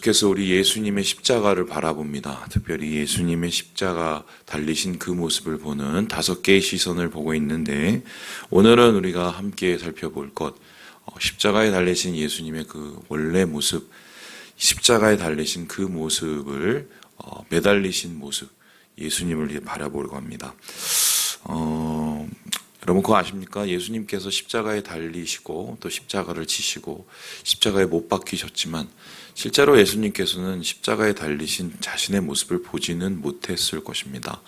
계속해서 우리 예수님의 십자가를 바라봅니다. 특별히 예수님의 십자가 달리신 그 모습을 보는 5개의 시선을 보고 있는데, 오늘은 우리가 함께 살펴볼 것, 십자가에 달리신 예수님의 그 원래 모습, 십자가에 달리신 그 모습을 매달리신 모습, 예수님을 바라보려고 합니다. 여러분 그거 아십니까? 예수님께서 십자가에 달리시고 또 십자가를 지시고 십자가에 못 박히셨지만 실제로 예수님께서는 십자가에 달리신 자신의 모습을 보지는 못했을 것입니다.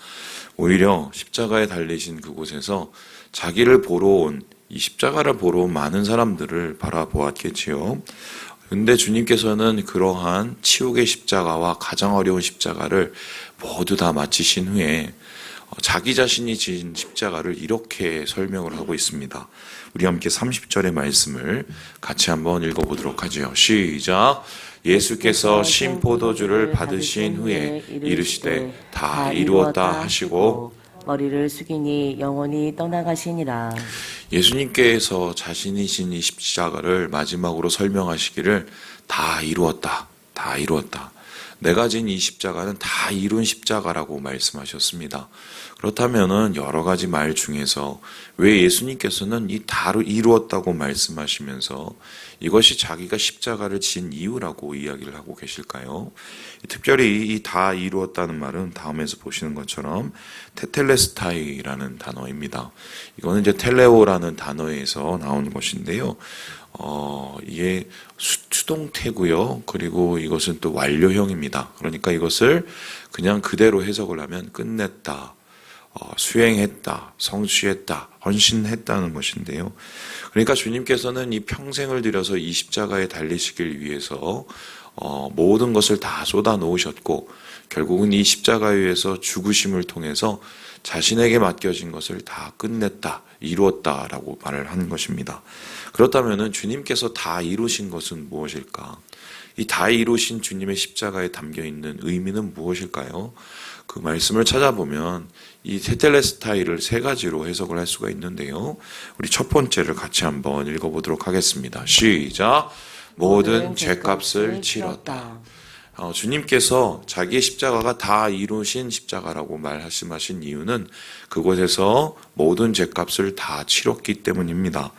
오히려 십자가에 달리신 그곳에서 자기를 보러 온, 이 십자가를 보러 온 많은 사람들을 바라보았겠지요. 근데 주님께서는 그러한 치욕의 십자가와 가장 어려운 십자가를 모두 다 마치신 후에 자기 자신이 지은 십자가를 이렇게 설명을 하고 있습니다. 우리 함께 30절의 말씀을 같이 한번 읽어보도록 하죠. 시작. 예수께서 신포도주를 받으신 후에 이르시되 다 이루었다 하시고 머리를 숙이니 영원히 떠나가시니라. 예수님께서 자신이 진 이 십자가를 마지막으로 설명하시기를 다 이루었다, 다 이루었다. 내가 진 이 십자가는 다 이룬 십자가라고 말씀하셨습니다. 그렇다면은 여러 가지 말 중에서 왜 예수님께서는 이 다 이루었다고 말씀하시면서 이것이 자기가 십자가를 진 이유라고 이야기를 하고 계실까요? 특별히 이 다 이루었다는 말은 다음에서 보시는 것처럼 테텔레스타이라는 단어입니다. 이거는 이제 텔레오라는 단어에서 나온 것인데요. 이게 수동태고요. 그리고 이것은 또 완료형입니다. 그러니까 이것을 그냥 그대로 해석을 하면 끝냈다, 수행했다, 성취했다, 헌신했다는 것인데요. 그러니까 주님께서는 이 평생을 들여서 이 십자가에 달리시길 위해서 모든 것을 다 쏟아 놓으셨고 결국은 이 십자가 위에서 죽으심을 통해서 자신에게 맡겨진 것을 다 끝냈다, 이루었다라고 말을 한 것입니다. 그렇다면 주님께서 다 이루신 것은 무엇일까? 이 다 이루신 주님의 십자가에 담겨있는 의미는 무엇일까요? 그 말씀을 찾아보면 이 테텔레스타이를 3가지로 해석을 할 수가 있는데요. 우리 첫 번째를 같이 한번 읽어보도록 하겠습니다. 시작! 모든 죄값을 치렀다. 주님께서 자기의 십자가가 다 이루신 십자가라고 말씀하신 이유는 그곳에서 모든 죄값을 다 치렀기 때문입니다.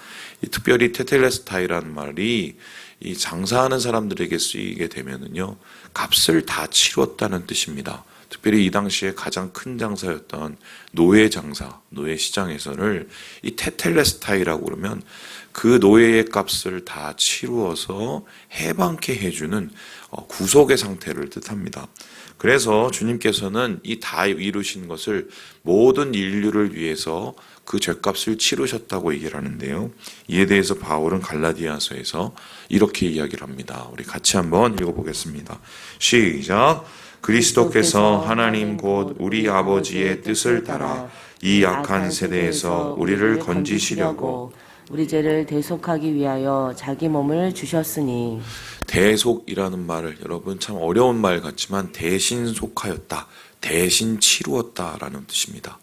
특별히 테텔레스타이라는 말이 이 장사하는 사람들에게 쓰이게 되면은요, 값을 다 치렀다는 뜻입니다. 특별히 이 당시에 가장 큰 장사였던 노예 장사, 노예 시장에서는 이 테텔레스타이라고 그러면 그 노예의 값을 다 치루어서 해방케 해주는 구속의 상태를 뜻합니다. 그래서 주님께서는 이 다 이루신 것을 모든 인류를 위해서 그 죄값을 치르셨다고 얘기를 하는데요. 이에 대해서 바울은 갈라디아서에서 이렇게 이야기를 합니다. 우리 같이 한번 읽어보겠습니다. 시작! 그리스도께서 하나님 곧 우리 아버지의 뜻을 따라 이 악한 세대에서 우리를 건지시려고 우리 죄를 대속하기 위하여 자기 몸을 주셨으니. 대속이라는 말을 여러분 참 어려운 말 같지만 대신 속하였다, 대신 치루었다라는 뜻입니다.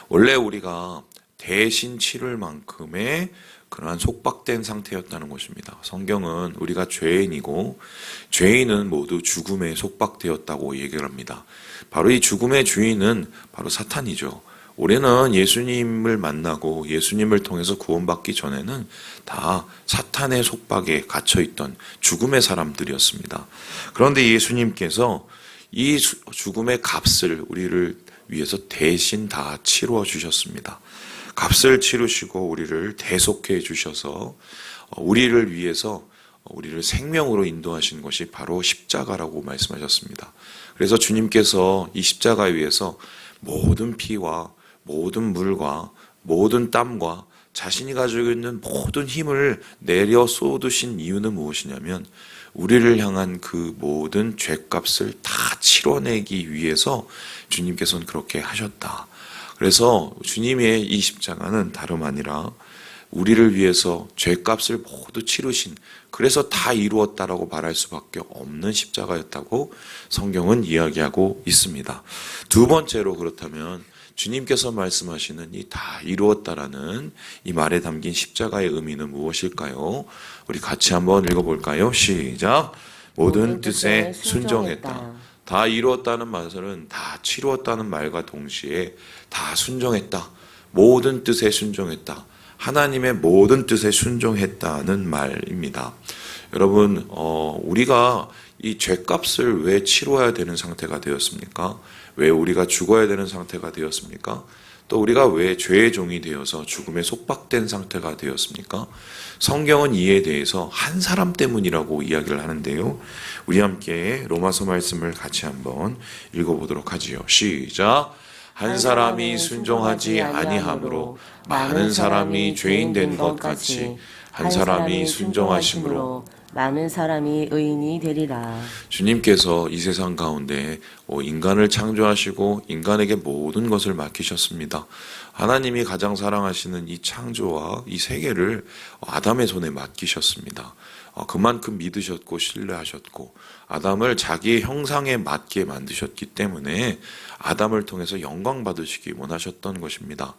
원래 우리가 대신 치를 만큼의 그러한 속박된 상태였다는 것입니다. 성경은 우리가 죄인이고 죄인은 모두 죽음에 속박되었다고 얘기를 합니다. 바로 이 죽음의 주인은 바로 사탄이죠. 우리는 예수님을 만나고 예수님을 통해서 구원받기 전에는 다 사탄의 속박에 갇혀있던 죽음의 사람들이었습니다. 그런데 예수님께서 이 죽음의 값을 우리를 위해서 대신 다 치루어 주셨습니다. 값을 치르시고 우리를 대속해 주셔서 우리를 위해서 우리를 생명으로 인도하신 것이 바로 십자가라고 말씀하셨습니다. 그래서 주님께서 이 십자가 위에서 모든 피와 모든 물과 모든 땀과 자신이 가지고 있는 모든 힘을 내려 쏟으신 이유는 무엇이냐면 우리를 향한 그 모든 죄값을 다 치러내기 위해서 주님께서는 그렇게 하셨다. 그래서 주님의 이 십자가는 다름 아니라 우리를 위해서 죄값을 모두 치르신, 그래서 다 이루었다라고 말할 수밖에 없는 십자가였다고 성경은 이야기하고 있습니다. 두 번째로 그렇다면 주님께서 말씀하시는 이 다 이루었다라는 이 말에 담긴 십자가의 의미는 무엇일까요? 우리 같이 한번 읽어볼까요? 시작! 모든 뜻에 순종했다. 다 이루었다는 말은 다 치루었다는 말과 동시에 다 순종했다. 모든 뜻에 순종했다. 하나님의 모든 뜻에 순종했다는 말입니다. 여러분, 우리가 이 죄값을 왜 치러야 되는 상태가 되었습니까? 왜 우리가 죽어야 되는 상태가 되었습니까? 또 우리가 왜 죄의 종이 되어서 죽음에 속박된 상태가 되었습니까? 성경은 이에 대해서 한 사람 때문이라고 이야기를 하는데요. 우리 함께 로마서 말씀을 같이 한번 읽어보도록 하지요. 시작! 한 사람이 순종하지 아니함으로 많은 사람이 죄인 된 것 같이 한 사람이 순종하심으로 많은 사람이 의인이 되리라. 주님께서 이 세상 가운데 인간을 창조하시고 인간에게 모든 것을 맡기셨습니다. 하나님이 가장 사랑하시는 이 창조와 이 세계를 아담의 손에 맡기셨습니다. 그만큼 믿으셨고 신뢰하셨고 아담을 자기의 형상에 맞게 만드셨기 때문에 아담을 통해서 영광 받으시기 원하셨던 것입니다.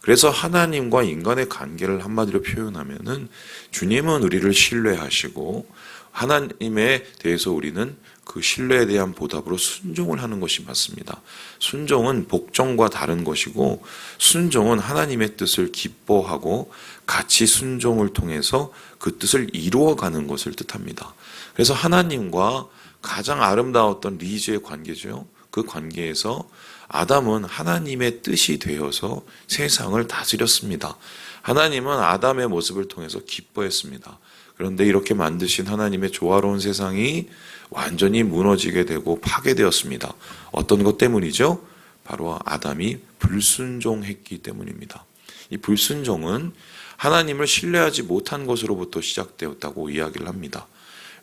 그래서 하나님과 인간의 관계를 한마디로 표현하면은 주님은 우리를 신뢰하시고 하나님에 대해서 우리는 그 신뢰에 대한 보답으로 순종을 하는 것이 맞습니다. 순종은 복종과 다른 것이고 순종은 하나님의 뜻을 기뻐하고 같이 순종을 통해서 그 뜻을 이루어가는 것을 뜻합니다. 그래서 하나님과 가장 아름다웠던 리즈의 관계죠. 그 관계에서 아담은 하나님의 뜻이 되어서 세상을 다스렸습니다. 하나님은 아담의 모습을 통해서 기뻐했습니다. 그런데 이렇게 만드신 하나님의 조화로운 세상이 완전히 무너지게 되고 파괴되었습니다. 어떤 것 때문이죠? 바로 아담이 불순종했기 때문입니다. 이 불순종은 하나님을 신뢰하지 못한 것으로부터 시작되었다고 이야기를 합니다.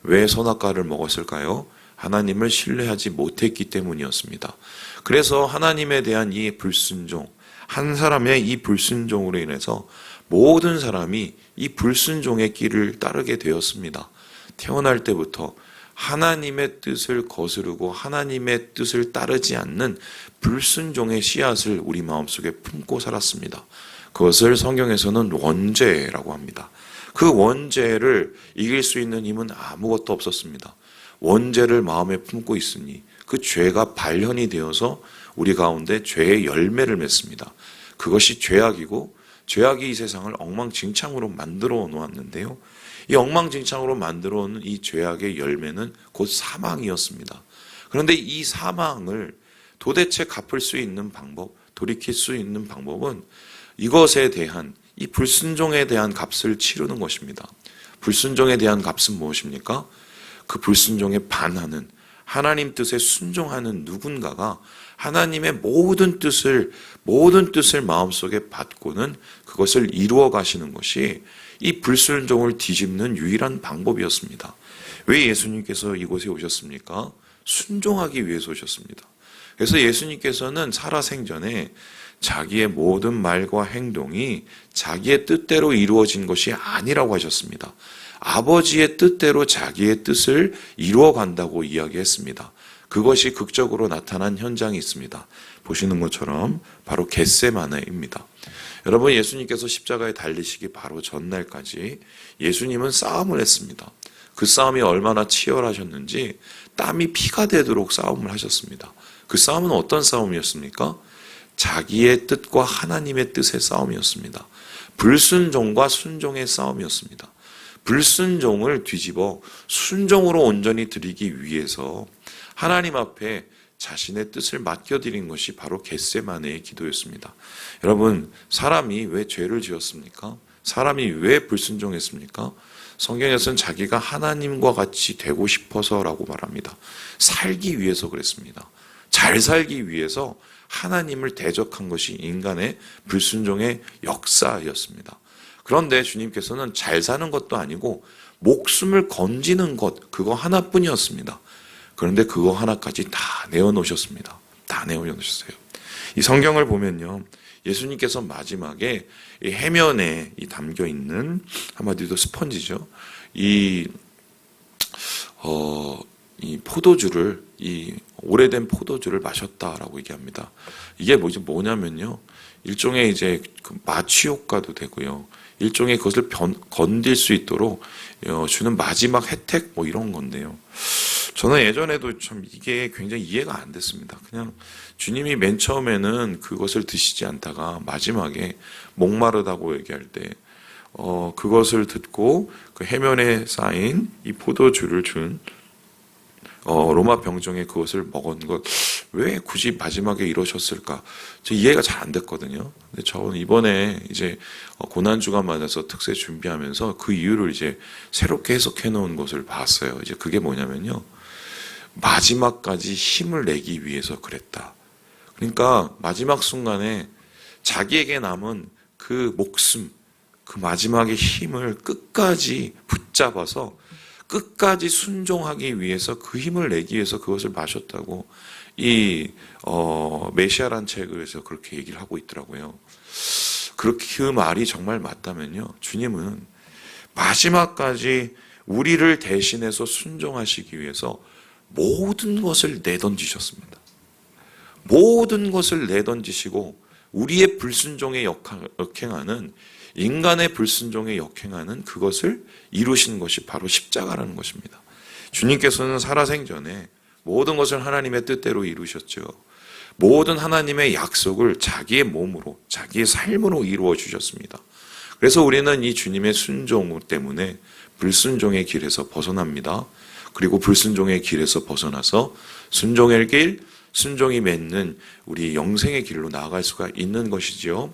왜 선악과를 먹었을까요? 하나님을 신뢰하지 못했기 때문이었습니다. 그래서 하나님에 대한 이 불순종, 한 사람의 이 불순종으로 인해서 모든 사람이 이 불순종의 길을 따르게 되었습니다. 태어날 때부터 하나님의 뜻을 거스르고 하나님의 뜻을 따르지 않는 불순종의 씨앗을 우리 마음속에 품고 살았습니다. 그것을 성경에서는 원죄라고 합니다. 그 원죄를 이길 수 있는 힘은 아무것도 없었습니다. 원죄를 마음에 품고 있으니 그 죄가 발현이 되어서 우리 가운데 죄의 열매를 맺습니다. 그것이 죄악이고 죄악이 이 세상을 엉망진창으로 만들어 놓았는데요. 이 엉망진창으로 만들어 놓은 이 죄악의 열매는 곧 사망이었습니다. 그런데 이 사망을 도대체 갚을 수 있는 방법, 돌이킬 수 있는 방법은 이것에 대한 이 불순종에 대한 값을 치르는 것입니다. 불순종에 대한 값은 무엇입니까? 그 불순종에 반하는 하나님 뜻에 순종하는 누군가가 하나님의 모든 뜻을 마음속에 받고는 그것을 이루어 가시는 것이 이 불순종을 뒤집는 유일한 방법이었습니다. 왜 예수님께서 이곳에 오셨습니까? 순종하기 위해서 오셨습니다. 그래서 예수님께서는 살아생전에 자기의 모든 말과 행동이 자기의 뜻대로 이루어진 것이 아니라고 하셨습니다. 아버지의 뜻대로 자기의 뜻을 이루어 간다고 이야기했습니다. 그것이 극적으로 나타난 현장이 있습니다. 보시는 것처럼 바로 겟세마네입니다. 여러분, 예수님께서 십자가에 달리시기 바로 전날까지 예수님은 싸움을 했습니다. 그 싸움이 얼마나 치열하셨는지 땀이 피가 되도록 싸움을 하셨습니다. 그 싸움은 어떤 싸움이었습니까? 자기의 뜻과 하나님의 뜻의 싸움이었습니다. 불순종과 순종의 싸움이었습니다. 불순종을 뒤집어 순종으로 온전히 드리기 위해서 하나님 앞에 자신의 뜻을 맡겨드린 것이 바로 겟세마네의 기도였습니다. 여러분, 사람이 왜 죄를 지었습니까? 사람이 왜 불순종했습니까? 성경에서는 자기가 하나님과 같이 되고 싶어서라고 말합니다. 살기 위해서 그랬습니다. 잘 살기 위해서 하나님을 대적한 것이 인간의 불순종의 역사였습니다. 그런데 주님께서는 잘 사는 것도 아니고 목숨을 건지는 것, 그거 하나뿐이었습니다. 그런데 그거 하나까지 다 내어놓으셨습니다. 다 내어놓으셨어요. 이 성경을 보면요, 예수님께서 마지막에 이 해면에 담겨 있는 한마디로 스펀지죠. 이 포도주를, 이 오래된 포도주를 마셨다라고 얘기합니다. 이게 뭐냐면요, 일종의 이제 그 마취 효과도 되고요. 일종의 그것을 건딜 수 있도록 주는 마지막 혜택 뭐 이런 건데요. 저는 예전에도 참 이게 굉장히 이해가 안 됐습니다. 그냥 주님이 맨 처음에는 그것을 드시지 않다가 마지막에 목마르다고 얘기할 때 그것을 듣고 그 해면에 쌓인 이 포도주를 준 로마 병정에 그것을 먹은 것, 왜 굳이 마지막에 이러셨을까? 저 이해가 잘 안 됐거든요. 근데 저는 이번에 이제 고난주가 맞아서 특세 준비하면서 그 이유를 이제 새롭게 해석해 놓은 것을 봤어요. 이제 그게 뭐냐면요. 마지막까지 힘을 내기 위해서 그랬다. 그러니까 마지막 순간에 자기에게 남은 그 목숨, 그 마지막의 힘을 끝까지 붙잡아서 끝까지 순종하기 위해서 그 힘을 내기 위해서 그것을 마셨다고 이 메시아란 책에서 그렇게 얘기를 하고 있더라고요. 그렇게 그 말이 정말 맞다면요. 주님은 마지막까지 우리를 대신해서 순종하시기 위해서 모든 것을 내던지셨습니다. 모든 것을 내던지시고 우리의 불순종에 역행하는 인간의 불순종에 역행하는 그것을 이루신 것이 바로 십자가라는 것입니다. 주님께서는 살아생전에 모든 것을 하나님의 뜻대로 이루셨죠. 모든 하나님의 약속을 자기의 몸으로, 자기의 삶으로 이루어 주셨습니다. 그래서 우리는 이 주님의 순종 때문에 불순종의 길에서 벗어납니다. 그리고 불순종의 길에서 벗어나서 순종의 길, 순종이 맺는 우리 영생의 길로 나아갈 수가 있는 것이지요.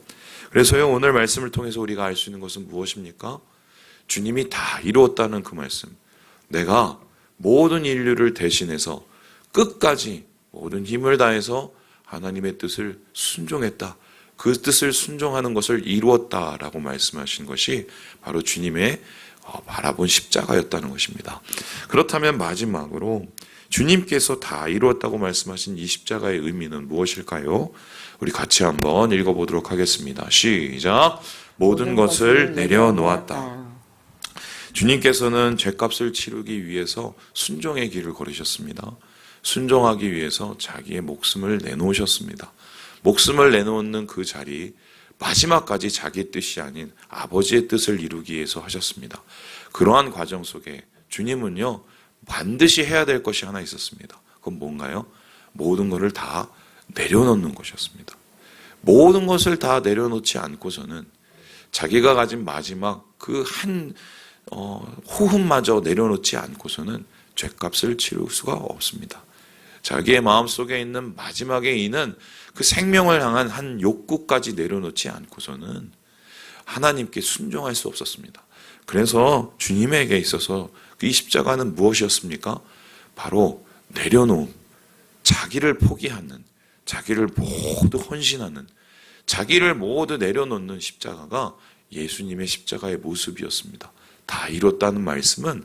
그래서요, 오늘 말씀을 통해서 우리가 알 수 있는 것은 무엇입니까? 주님이 다 이루었다는 그 말씀. 내가 모든 인류를 대신해서 끝까지 모든 힘을 다해서 하나님의 뜻을 순종했다. 그 뜻을 순종하는 것을 이루었다라고 말씀하신 것이 바로 주님의 바라본 십자가였다는 것입니다. 그렇다면 마지막으로 주님께서 다 이루었다고 말씀하신 이 십자가의 의미는 무엇일까요? 우리 같이 한번 읽어보도록 하겠습니다. 시작. 모든 것을 내려놓았다. 주님께서는 죄값을 치르기 위해서 순종의 길을 걸으셨습니다. 순종하기 위해서 자기의 목숨을 내놓으셨습니다. 목숨을 내놓는 그 자리, 마지막까지 자기 뜻이 아닌 아버지의 뜻을 이루기 위해서 하셨습니다. 그러한 과정 속에 주님은요, 반드시 해야 될 것이 하나 있었습니다. 그건 뭔가요? 모든 것을 다 내려놓는 것이었습니다. 모든 것을 다 내려놓지 않고서는 자기가 가진 마지막 그 한 호흡마저 내려놓지 않고서는 죄값을 치를 수가 없습니다. 자기의 마음속에 있는 마지막에 있는 그 생명을 향한 한 욕구까지 내려놓지 않고서는 하나님께 순종할 수 없었습니다. 그래서 주님에게 있어서 이 십자가는 무엇이었습니까? 바로 내려놓음, 자기를 포기하는, 자기를 모두 헌신하는, 자기를 모두 내려놓는 십자가가 예수님의 십자가의 모습이었습니다. 다 이뤘다는 말씀은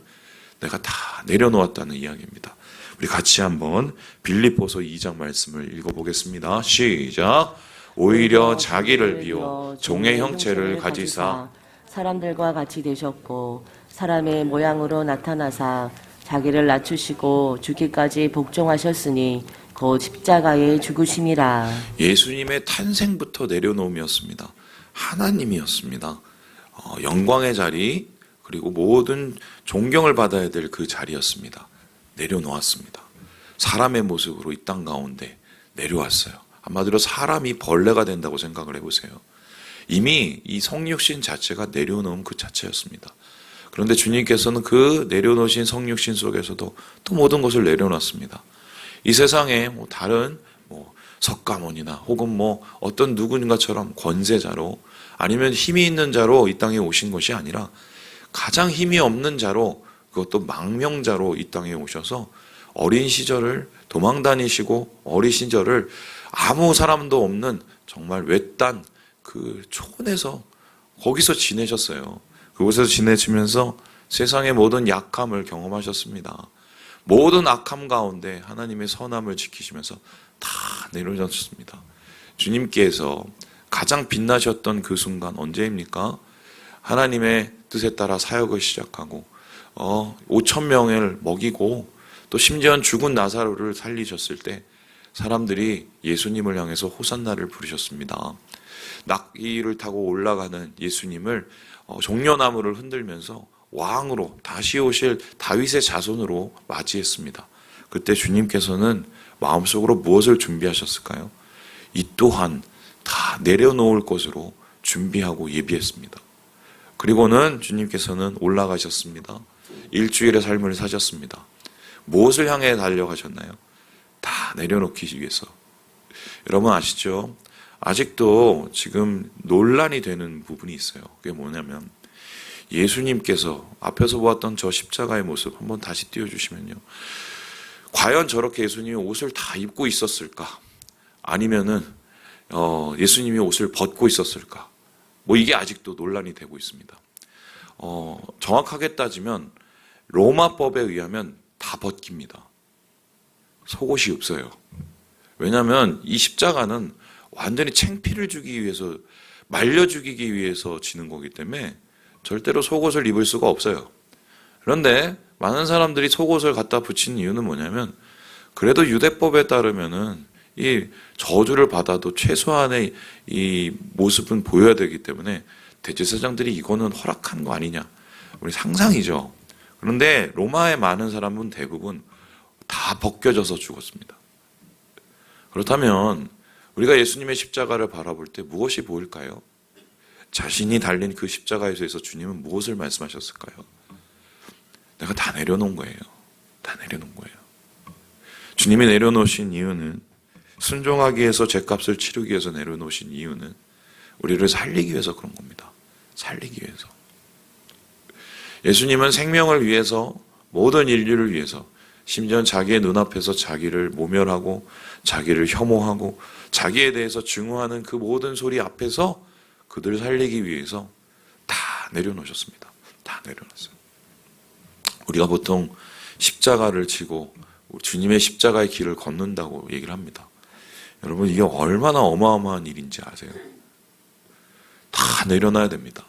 내가 다 내려놓았다는 이야기입니다. 우리 같이 한번 빌립보서 2장 말씀을 읽어보겠습니다. 시작. 오히려 자기를 비워 종의 형체를 가지사 사람들과 같이 되셨고 사람의 모양으로 나타나사 자기를 낮추시고 죽기까지 복종하셨으니 곧 십자가에 죽으심이라. 예수님의 탄생부터 내려놓음이었습니다. 하나님이었습니다. 영광의 자리, 그리고 모든 존경을 받아야 될 그 자리였습니다. 내려놓았습니다. 사람의 모습으로 이 땅 가운데 내려왔어요. 한마디로 사람이 벌레가 된다고 생각을 해보세요. 이미 이 성육신 자체가 내려놓은 그 자체였습니다. 그런데 주님께서는 그 내려놓으신 성육신 속에서도 또 모든 것을 내려놨습니다. 이 세상에 다른 석가모니나 혹은 어떤 누군가처럼 권세자로 아니면 힘이 있는 자로 이 땅에 오신 것이 아니라 가장 힘이 없는 자로, 그것도 망명자로 이 땅에 오셔서 어린 시절을 도망 다니시고 어린 시절을 아무 사람도 없는 정말 외딴 그 촌에서 거기서 지내셨어요. 그곳에서 지내시면서 세상의 모든 약함을 경험하셨습니다. 모든 악함 가운데 하나님의 선함을 지키시면서 다 내려놓으셨습니다. 주님께서 가장 빛나셨던 그 순간 언제입니까? 하나님의 뜻에 따라 사역을 시작하고 5천 명을 먹이고 또 심지어는 죽은 나사로를 살리셨을 때 사람들이 예수님을 향해서 호산나를 부르셨습니다. 낙기를 타고 올라가는 예수님을 종려나무를 흔들면서 왕으로 다시 오실 다윗의 자손으로 맞이했습니다. 그때 주님께서는 마음속으로 무엇을 준비하셨을까요? 이 또한 다 내려놓을 것으로 준비하고 예비했습니다. 그리고는 주님께서는 올라가셨습니다. 일주일의 삶을 사셨습니다. 무엇을 향해 달려가셨나요? 다 내려놓기 위해서. 여러분 아시죠? 아직도 지금 논란이 되는 부분이 있어요. 그게 뭐냐면 예수님께서 앞에서 보았던 저 십자가의 모습 한번 다시 띄워주시면요. 과연 저렇게 예수님이 옷을 다 입고 있었을까? 아니면은 예수님이 옷을 벗고 있었을까? 뭐 이게 아직도 논란이 되고 있습니다. 정확하게 따지면 로마법에 의하면 다 벗깁니다. 속옷이 없어요. 왜냐하면 이 십자가는 완전히 창피를 주기 위해서, 말려 죽이기 위해서 지는 거기 때문에 절대로 속옷을 입을 수가 없어요. 그런데 많은 사람들이 속옷을 갖다 붙이는 이유는 뭐냐면 그래도 유대법에 따르면은 이 저주를 받아도 최소한의 이 모습은 보여야 되기 때문에 대제사장들이 이거는 허락한 거 아니냐. 우리 상상이죠. 그런데 로마의 많은 사람은 대부분 다 벗겨져서 죽었습니다. 그렇다면 우리가 예수님의 십자가를 바라볼 때 무엇이 보일까요? 자신이 달린 그 십자가에서 주님은 무엇을 말씀하셨을까요? 내가 다 내려놓은 거예요. 다 내려놓은 거예요. 주님이 내려놓으신 이유는 순종하기 위해서 죄값을 치르기 위해서 내려놓으신 이유는 우리를 살리기 위해서 그런 겁니다. 살리기 위해서. 예수님은 생명을 위해서 모든 인류를 위해서 심지어 자기의 눈앞에서 자기를 모멸하고 자기를 혐오하고 자기에 대해서 증오하는 그 모든 소리 앞에서 그들을 살리기 위해서 다 내려놓으셨습니다. 다 내려놨어요. 우리가 보통 십자가를 지고 주님의 십자가의 길을 걷는다고 얘기를 합니다. 여러분 이게 얼마나 어마어마한 일인지 아세요? 다 내려놔야 됩니다.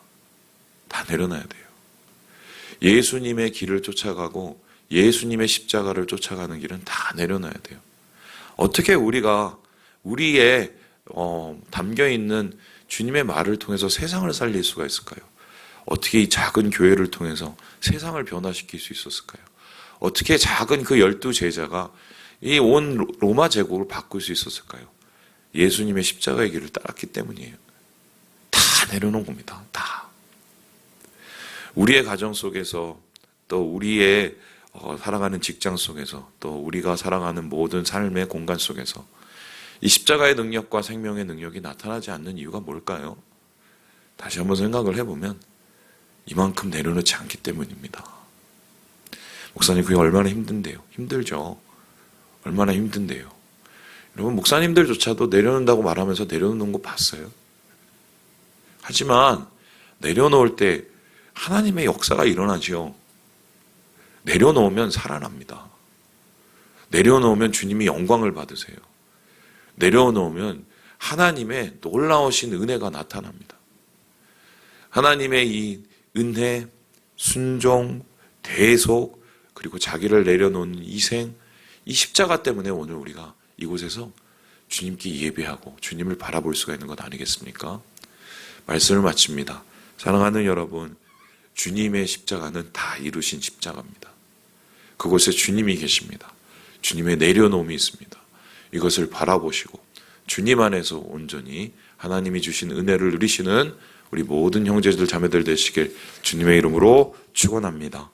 다 내려놔야 돼요. 예수님의 길을 쫓아가고 예수님의 십자가를 쫓아가는 길은 다 내려놔야 돼요. 어떻게 우리가 우리의 담겨있는 주님의 말을 통해서 세상을 살릴 수가 있을까요? 어떻게 이 작은 교회를 통해서 세상을 변화시킬 수 있었을까요? 어떻게 작은 그 12제자가 이 온 로마 제국을 바꿀 수 있었을까요? 예수님의 십자가의 길을 따랐기 때문이에요. 다 내려놓은 겁니다. 다. 우리의 가정 속에서 또 우리의 살아가는 직장 속에서 또 우리가 살아가는 모든 삶의 공간 속에서 이 십자가의 능력과 생명의 능력이 나타나지 않는 이유가 뭘까요? 다시 한번 생각을 해보면 이만큼 내려놓지 않기 때문입니다. 목사님 그게 얼마나 힘든데요? 힘들죠. 얼마나 힘든데요. 여러분 목사님들조차도 내려놓는다고 말하면서 내려놓는 거 봤어요. 하지만 내려놓을 때 하나님의 역사가 일어나죠. 내려놓으면 살아납니다. 내려놓으면 주님이 영광을 받으세요. 내려놓으면 하나님의 놀라우신 은혜가 나타납니다. 하나님의 이 은혜, 순종, 대속, 그리고 자기를 내려놓는 희생, 이 십자가 때문에 오늘 우리가 이곳에서 주님께 예배하고 주님을 바라볼 수가 있는 것 아니겠습니까? 말씀을 마칩니다. 사랑하는 여러분, 주님의 십자가는 다 이루신 십자가입니다. 그곳에 주님이 계십니다. 주님의 내려놓음이 있습니다. 이것을 바라보시고 주님 안에서 온전히 하나님이 주신 은혜를 누리시는 우리 모든 형제들 자매들 되시길 주님의 이름으로 축원합니다.